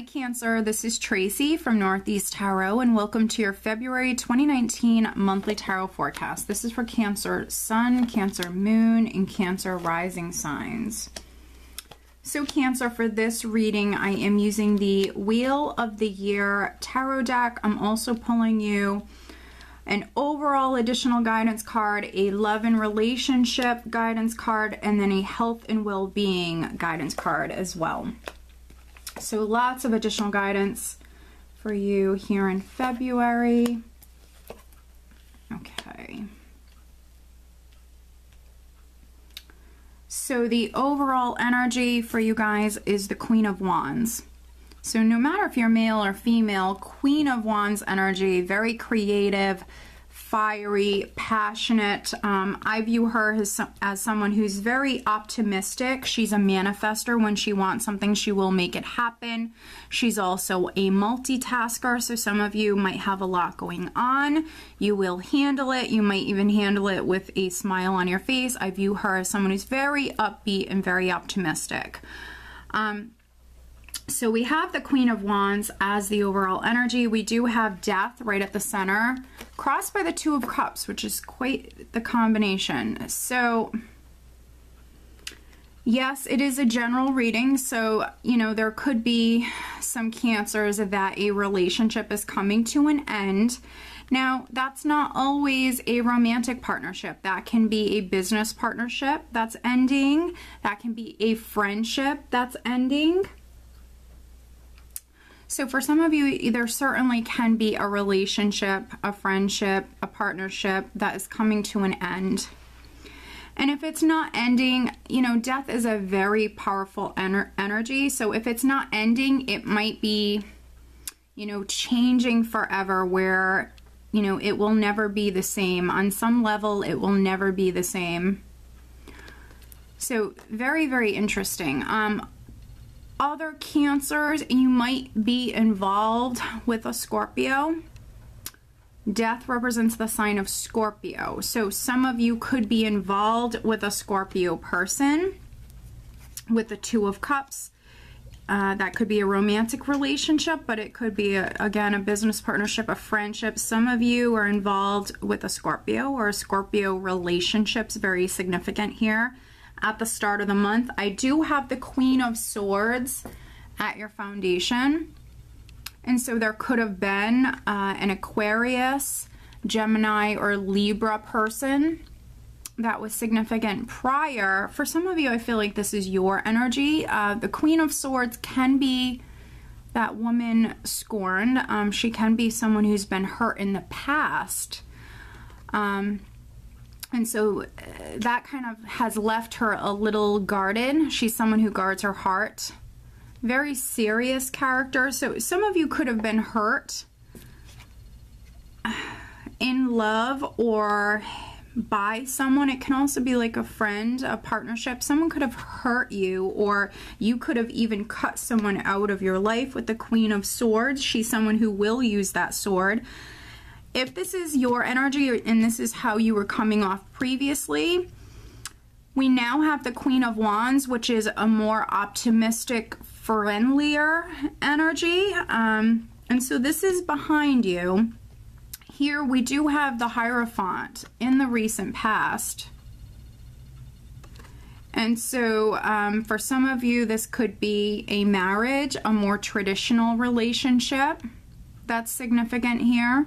Hi Cancer, this is Tracy from Northeast Tarot and welcome to your February 2019 monthly tarot forecast. This is for Cancer Sun, Cancer Moon, and Cancer Rising signs. So Cancer, for this reading I am using the Wheel of the Year tarot deck. I'm also pulling you an overall additional guidance card, a love and relationship guidance card, and then a health and well-being guidance card as well. So lots of additional guidance for you here in February. Okay. So the overall energy for you guys is the Queen of Wands. So no matter if you're male or female, Queen of Wands energy, very creative, fiery, passionate. I view her as someone who's very optimistic. She's a manifester. When she wants something, she will make it happen. She's also a multitasker, so some of you might have a lot going on. You will handle it. You might even handle it with a smile on your face. I view her as someone who's very upbeat and very optimistic. So we have the Queen of Wands as the overall energy. We do have Death right at the center, crossed by the Two of Cups, which is quite the combination. So yes, it is a general reading. So, you know, there could be some Cancers that a relationship is coming to an end. Now, that's not always a romantic partnership. That can be a business partnership that's ending. That can be a friendship that's ending. So for some of you, there certainly can be a relationship, a friendship, a partnership that is coming to an end. And if it's not ending, you know, death is a very powerful energy. So if it's not ending, it might be, you know, changing forever where, you know, it will never be the same. On some level, it will never be the same. So very, very interesting. Other Cancers, you might be involved with a Scorpio. Death represents the sign of Scorpio. So some of you could be involved with a Scorpio person with the Two of Cups. That could be a romantic relationship, but it could be, again, a business partnership, a friendship. Some of you are involved with a Scorpio or a Scorpio relationship's very significant here. At the start of the month, I do have the Queen of Swords at your foundation. And so there could have been an Aquarius, Gemini, or Libra person that was significant prior. For some of you, I feel like this is your energy. The Queen of Swords can be that woman scorned. She can be someone who's been hurt in the past. And so that kind of has left her a little guarded. She's someone who guards her heart. Very serious character. So some of you could have been hurt in love or by someone. It can also be like a friend, a partnership. Someone could have hurt you, or you could have even cut someone out of your life with the Queen of Swords. She's someone who will use that sword. If this is your energy and this is how you were coming off previously, we now have the Queen of Wands, which is a more optimistic, friendlier energy. And so this is behind you. Here we do have the Hierophant in the recent past. And so for some of you, this could be a marriage, a more traditional relationship that's significant here.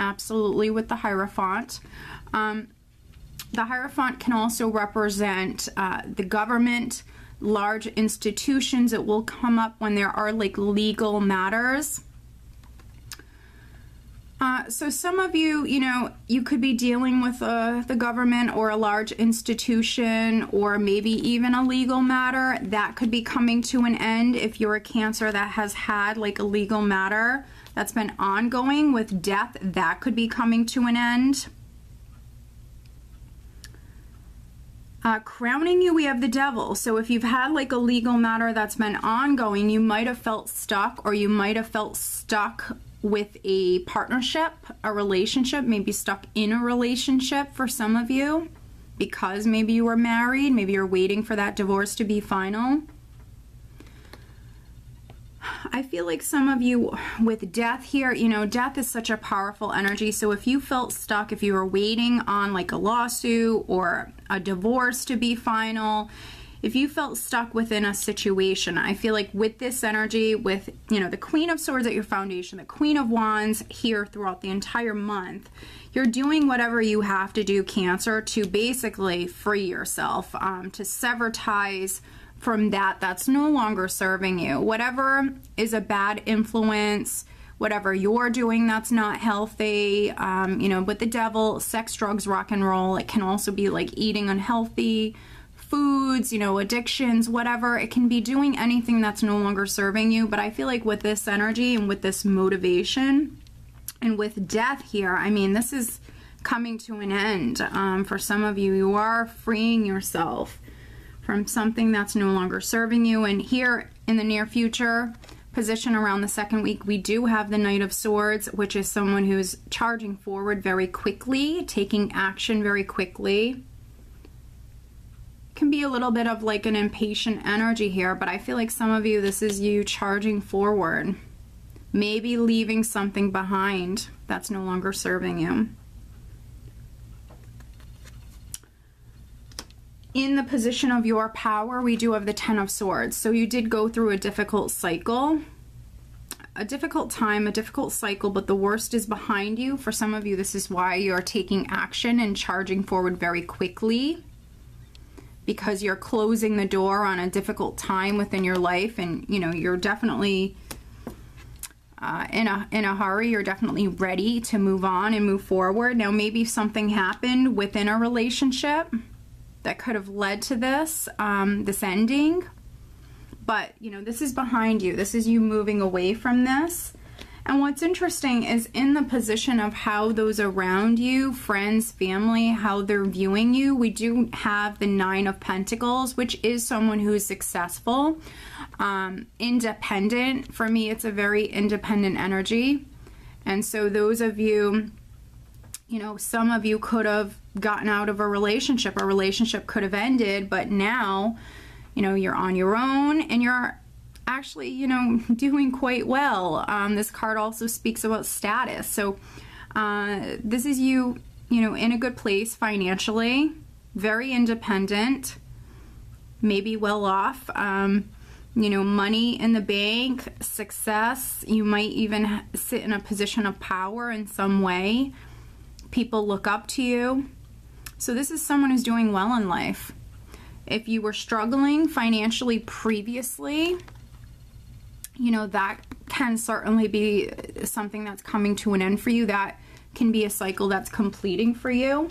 Absolutely, with the Hierophant. The Hierophant can also represent the government, large institutions. It will come up when there are like legal matters. So some of you, you know, you could be dealing with the government or a large institution, or maybe even a legal matter that could be coming to an end. If you're a Cancer that has had like a legal matter that's been ongoing with death, that could be coming to an end. Crowning you, we have the Devil. So if you've had like a legal matter that's been ongoing, you might have felt stuck, or you might have felt stuck with a partnership, a relationship, maybe stuck in a relationship for some of you because maybe you were married, maybe you're waiting for that divorce to be final. I feel like some of you with death here, you know, death is such a powerful energy. So if you felt stuck, if you were waiting on like a lawsuit or a divorce to be final, if you felt stuck within a situation, I feel like with this energy, with, you know, the Queen of Swords at your foundation, the Queen of Wands here throughout the entire month, you're doing whatever you have to do, Cancer, to basically free yourself, to sever ties from that's no longer serving you. Whatever is a bad influence, whatever you're doing that's not healthy, you know, with the devil, sex, drugs, rock and roll, it can also be like eating unhealthy foods, you know, addictions, whatever. It can be doing anything that's no longer serving you. But I feel like with this energy and with this motivation and with death here, I mean, this is coming to an end. For some of you, you are freeing yourself from something that's no longer serving you. And here in the near future, position around the second week, we do have the Knight of Swords, which is someone who's charging forward very quickly, taking action very quickly. Can be a little bit of like an impatient energy here, but I feel like some of you, this is you charging forward, maybe leaving something behind that's no longer serving you. In the position of your power, we do have the Ten of Swords. So you did go through a difficult cycle, a difficult time, a difficult cycle, but the worst is behind you. For some of you, this is why you're taking action and charging forward very quickly, because you're closing the door on a difficult time within your life, and you know, you're definitely in a hurry. You're definitely ready to move on and move forward. Now, maybe something happened within a relationship that could have led to this this ending, but you know, this is behind you. This is you moving away from this. And what's interesting is in the position of how those around you, friends, family, how they're viewing you, we do have the Nine of Pentacles, which is someone who is successful, independent. For me, it's a very independent energy. And so those of you, you know, some of you could have gotten out of a relationship could have ended, but now, you know, you're on your own and you're actually, you know, doing quite well. This card also speaks about status. So this is you, you know, in a good place financially, very independent, maybe well off, you know, money in the bank, success. You might even sit in a position of power in some way. People look up to you. So this is someone who's doing well in life. If you were struggling financially previously, you know, that can certainly be something that's coming to an end for you. That can be a cycle that's completing for you.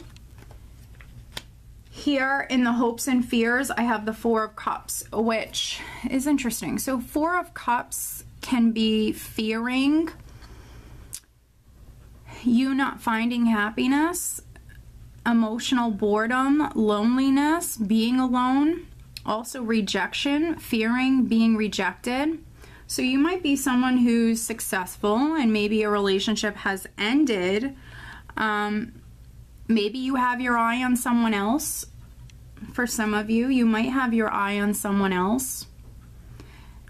Here in the hopes and fears, I have the Four of Cups, which is interesting. So Four of Cups can be fearing you not finding happiness, emotional boredom, loneliness, being alone, also rejection, fearing being rejected. So you might be someone who's successful and maybe a relationship has ended. Maybe you have your eye on someone else. For some of you, you might have your eye on someone else.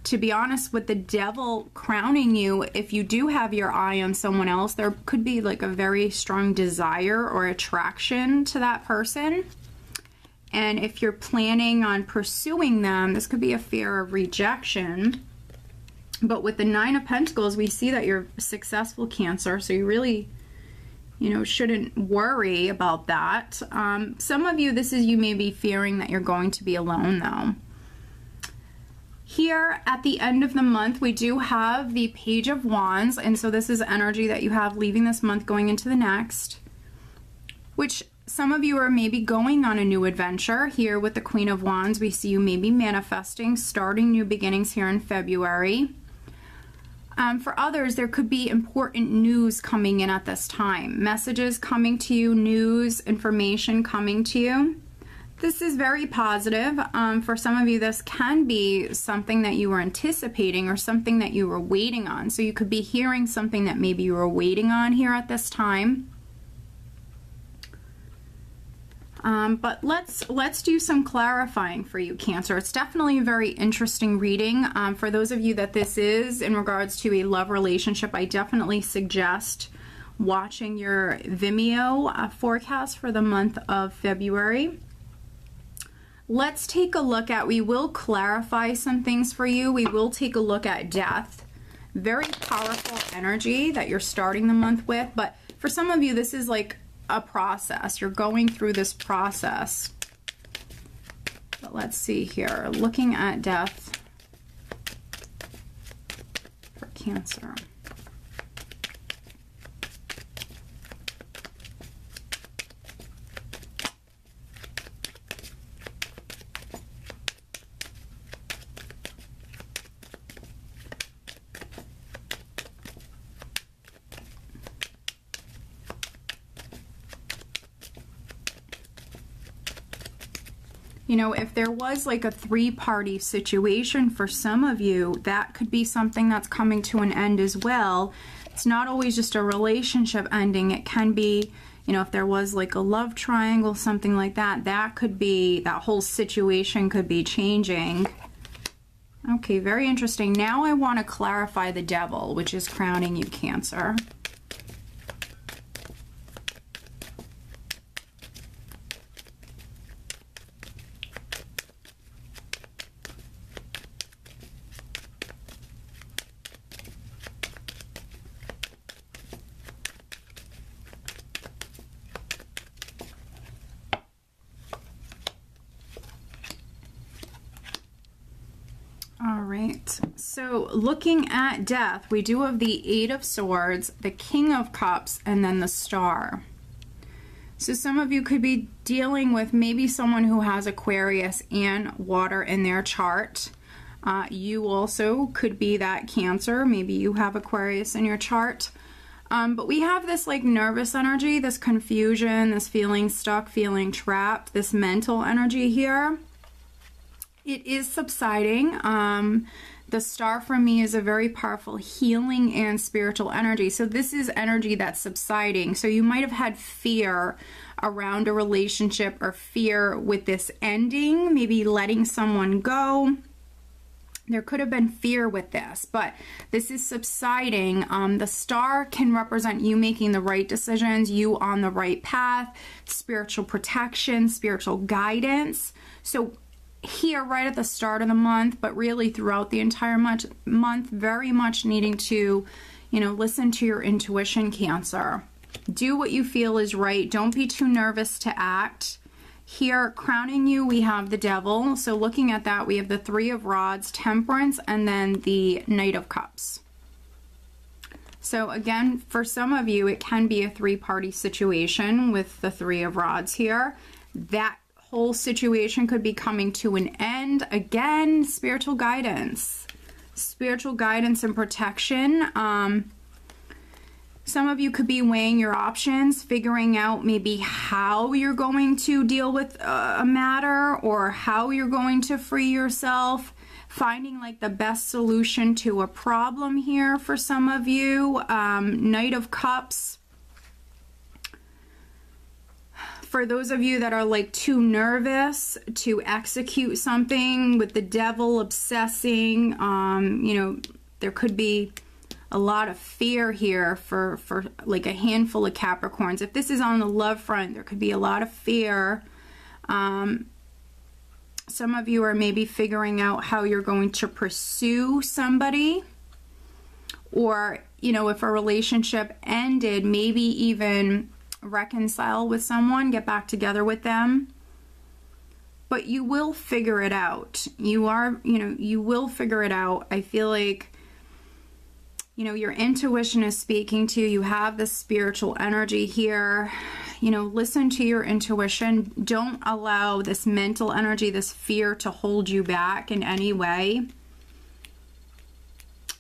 To be honest, with the devil crowning you, if you do have your eye on someone else, there could be like a very strong desire or attraction to that person. And if you're planning on pursuing them, this could be a fear of rejection. But with the Nine of Pentacles, we see that you're successful, Cancer, so you really, you know, shouldn't worry about that. Some of you, this is you may be fearing that you're going to be alone, though. Here at the end of the month, we do have the Page of Wands, and so this is energy that you have leaving this month going into the next, which some of you are maybe going on a new adventure. Here with the Queen of Wands, we see you maybe manifesting, starting new beginnings here in February. For others, there could be important news coming in at this time. Messages coming to you, news, information coming to you. This is very positive. For some of you, this can be something that you were anticipating or something that you were waiting on. So you could be hearing something that maybe you were waiting on here at this time. But let's do some clarifying for you, Cancer. It's definitely a very interesting reading. For those of you that this is in regards to a love relationship, I definitely suggest watching your Vimeo forecast for the month of February. Let's take a look at, we will clarify some things for you. We will take a look at death. Very powerful energy that you're starting the month with, but for some of you, this is like a process. You're going through this process. But let's see here. Looking at death for Cancer. You know, if there was like a three-party situation for some of you, that could be something that's coming to an end as well. It's not always just a relationship ending. It can be, you know, if there was like a love triangle, something like that, that could be, that whole situation could be changing. Okay, very interesting. Now I want to clarify the Devil, which is crowning you, Cancer. All right, so looking at death, we do have the Eight of Swords, the King of Cups, and then the Star. So some of you could be dealing with maybe someone who has Aquarius and water in their chart. You also could be that Cancer. Maybe you have Aquarius in your chart. But we have this like nervous energy, this confusion, this feeling stuck, feeling trapped, this mental energy here. It is subsiding. The Star for me is a very powerful healing and spiritual energy. So this is energy that's subsiding. So you might have had fear around a relationship or fear with this ending, maybe letting someone go. There could have been fear with this, but this is subsiding. The Star can represent you making the right decisions, you on the right path, spiritual protection, spiritual guidance. So here right at the start of the month, but really throughout the entire month, very much needing to, you know, listen to your intuition, Cancer. Do what you feel is right. Don't be too nervous to act. Here, crowning you, we have the Devil. So looking at that, we have the Three of Rods, Temperance, and then the Knight of Cups. So again, for some of you, it can be a three-party situation with the Three of Rods here. That whole situation could be coming to an end. Again, spiritual guidance and protection. Some of you could be weighing your options, figuring out maybe how you're going to deal with a matter or how you're going to free yourself, finding like the best solution to a problem here for some of you. Knight of Cups. For those of you that are like too nervous to execute something with the Devil obsessing, you know, there could be a lot of fear here for like a handful of Capricorns. If this is on the love front, there could be a lot of fear. Some of you are maybe figuring out how you're going to pursue somebody, or, you know, if a relationship ended, maybe even reconcile with someone, get back together with them. But you will figure it out. You will figure it out. I feel like, you know, your intuition is speaking to you. You have this spiritual energy here. You know, listen to your intuition. Don't allow this mental energy, this fear to hold you back in any way,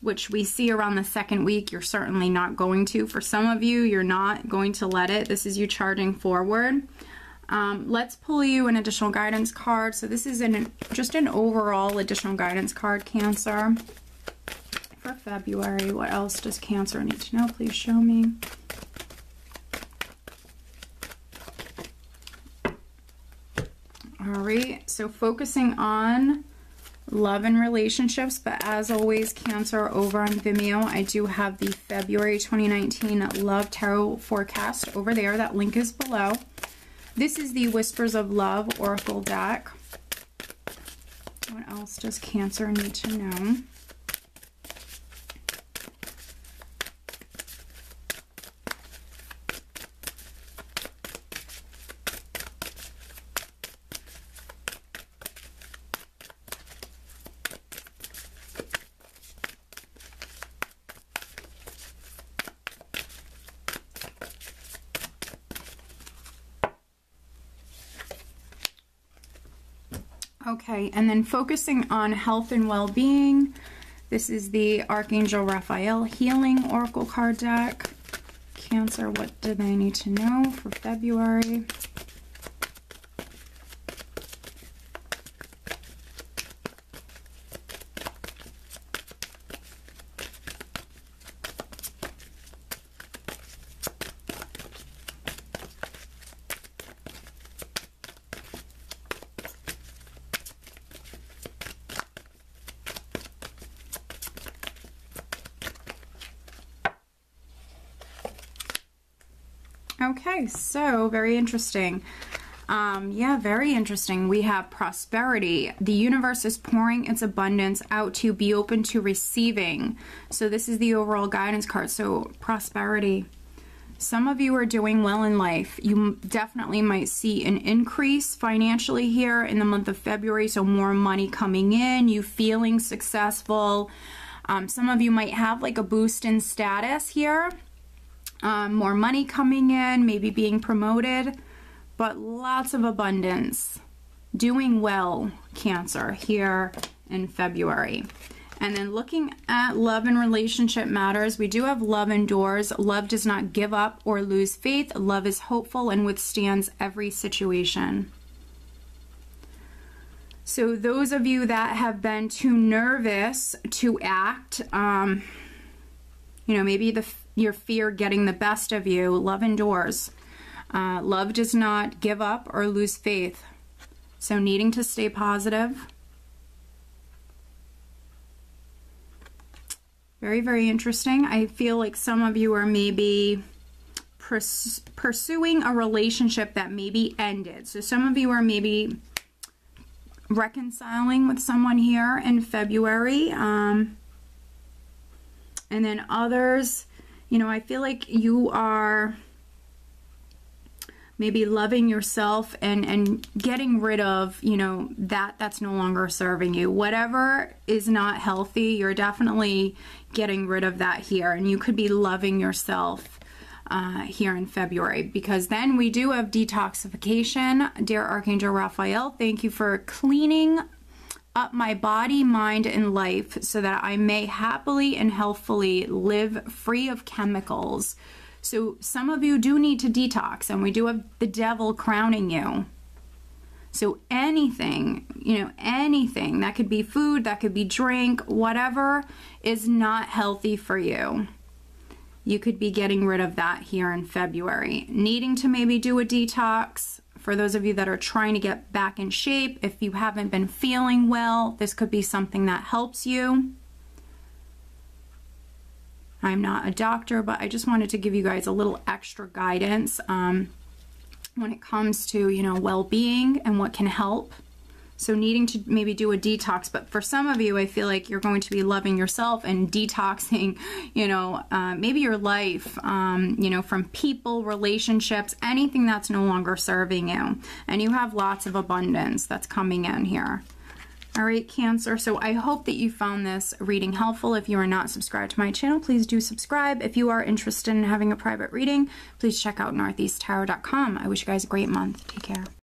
which we see around the second week. You're certainly not going to. For some of you, you're not going to let it. This is you charging forward. Let's pull you an additional guidance card. So this is just an overall additional guidance card, Cancer. For February, what else does Cancer need to know? Please show me. All right, so focusing on love and relationships, but as always, Cancer, over on Vimeo, I do have the February 2019 Love Tarot Forecast over there. That link is below. This is the Whispers of Love Oracle deck. What else does Cancer need to know? Okay, and then focusing on health and well-being, this is the Archangel Raphael Healing Oracle card deck. Cancer, what do they need to know for February? Okay, so very interesting. Yeah, very interesting. We have prosperity. The universe is pouring its abundance out to be open to receiving. So this is the overall guidance card. So prosperity. Some of you are doing well in life. You definitely might see an increase financially here in the month of February. So more money coming in, you feeling successful. Some of you might have like a boost in status here. More money coming in, maybe being promoted, but lots of abundance. Doing well, Cancer, here in February. And then looking at love and relationship matters, we do have love endures. Love does not give up or lose faith. Love is hopeful and withstands every situation. So those of you that have been too nervous to act, you know, maybe your fear getting the best of you, love endures. Love does not give up or lose faith. So needing to stay positive. Very, very interesting. I feel like some of you are maybe pursuing a relationship that maybe ended. So some of you are maybe reconciling with someone here in February. And then others, you know, I feel like you are maybe loving yourself and getting rid of, you know, that's no longer serving you. Whatever is not healthy, you're definitely getting rid of that here. And you could be loving yourself here in February, because then we do have detoxification. Dear Archangel Raphael, thank you for cleaning up my body, mind, and life so that I may happily and healthfully live free of chemicals. So some of you do need to detox, and we do have the devil crowning you. So anything, you know, anything, that could be food, that could be drink, whatever is not healthy for you. You could be getting rid of that here in February. Needing to maybe do a detox. For those of you that are trying to get back in shape, if you haven't been feeling well, this could be something that helps you. I'm not a doctor, but I just wanted to give you guys a little extra guidance when it comes to, you know, well-being and what can help. So needing to maybe do a detox, but for some of you, I feel like you're going to be loving yourself and detoxing, you know, maybe your life, you know, from people, relationships, anything that's no longer serving you. And you have lots of abundance that's coming in here. All right, Cancer. So I hope that you found this reading helpful. If you are not subscribed to my channel, please do subscribe. If you are interested in having a private reading, please check out northeasttarot.com. I wish you guys a great month. Take care.